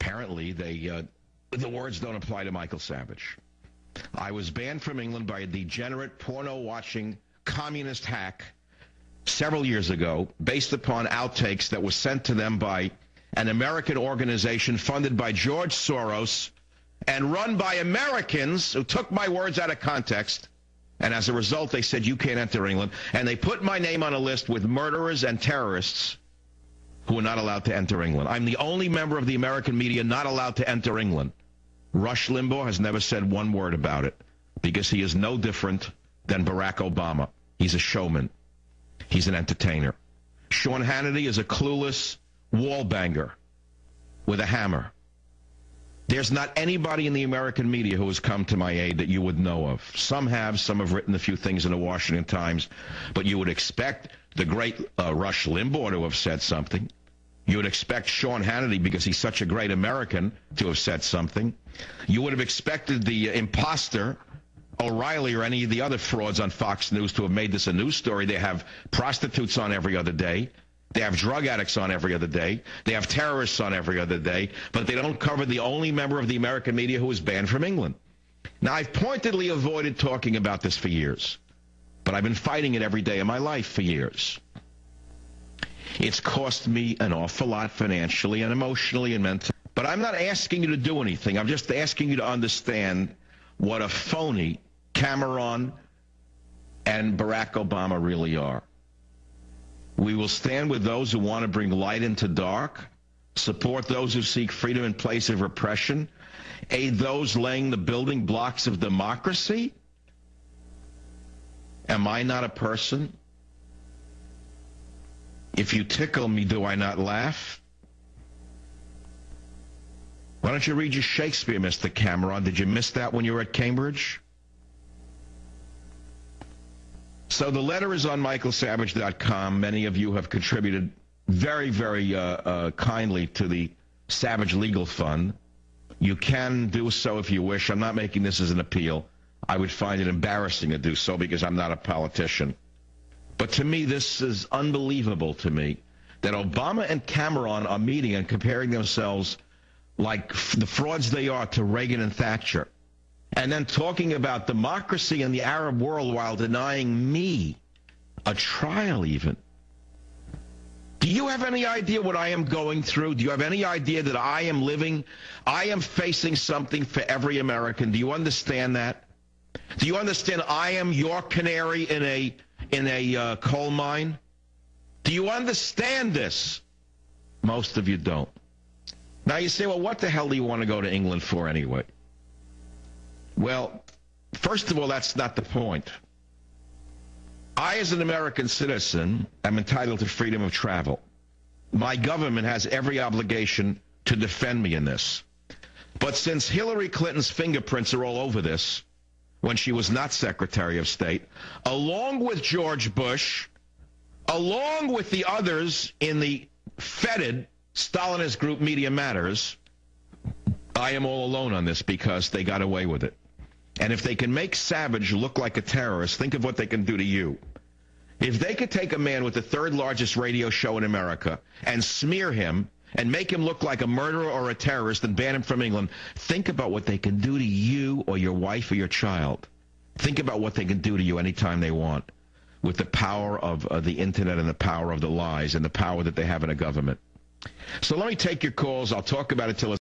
Apparently, the words don't apply to Michael Savage. I was banned from England by a degenerate, porno-watching, communist hack several years ago based upon outtakes that were sent to them by an American organization funded by George Soros and run by Americans who took my words out of context. And as a result, they said, you can't enter England. And they put my name on a list with murderers and terrorists who are not allowed to enter England. I'm the only member of the American media not allowed to enter England. Rush Limbaugh has never said one word about it because he is no different than Barack Obama. He's a showman. He's an entertainer. Sean Hannity is a clueless wall banger with a hammer. There's not anybody in the American media who has come to my aid that you would know of. Some have written a few things in the Washington Times, but you would expect the great Rush Limbaugh to have said something. You would expect Sean Hannity, because he's such a great American, to have said something. You would have expected the imposter, Orielly, or any of the other frauds on Fox News to have made this a news story. They have prostitutes on every other day. They have drug addicts on every other day. They have terrorists on every other day. But they don't cover the only member of the American media who is banned from England. Now, I've pointedly avoided talking about this for years. But I've been fighting it every day of my life for years. It's cost me an awful lot financially and emotionally and mentally. But I'm not asking you to do anything. I'm just asking you to understand what a phony Cameron and Barack Obama really are. We will stand with those who want to bring light into dark, support those who seek freedom in place of repression, aid those laying the building blocks of democracy. Am I not a person? If you tickle me, do I not laugh? Why don't you read your Shakespeare, Mr. Cameron? Did you miss that when you were at Cambridge? So the letter is on michaelsavage.com. Many of you have contributed very, very kindly to the Savage Legal Fund. You can do so if you wish. I'm not making this as an appeal. I would find it embarrassing to do so because I'm not a politician. But to me, this is unbelievable to me that Obama and Cameron are meeting and comparing themselves like the frauds they are to Reagan and Thatcher, and then talking about democracy in the Arab world while denying me a trial even. Do you have any idea what I am going through? Do you have any idea that I am facing something for every American? Do you understand that? Do you understand I am your canary in a coal mine? Do you understand this? Most of you don't. Now you say, well, what the hell do you want to go to England for anyway? Well, first of all, that's not the point. I, as an American citizen, am entitled to freedom of travel. My government has every obligation to defend me in this. But since Hillary Clinton's fingerprints are all over this, when she was not Secretary of State, along with George Bush, along with the others in the fetid Stalinist group Media Matters, I am all alone on this because they got away with it. And if they can make Savage look like a terrorist, think of what they can do to you. If they could take a man with the third largest radio show in America and smear him and make him look like a murderer or a terrorist and ban him from England, think about what they can do to you or your wife or your child. Think about what they can do to you anytime they want with the power of the internet and the power of the lies and the power that they have in a government. So let me take your calls. I'll talk about it till it's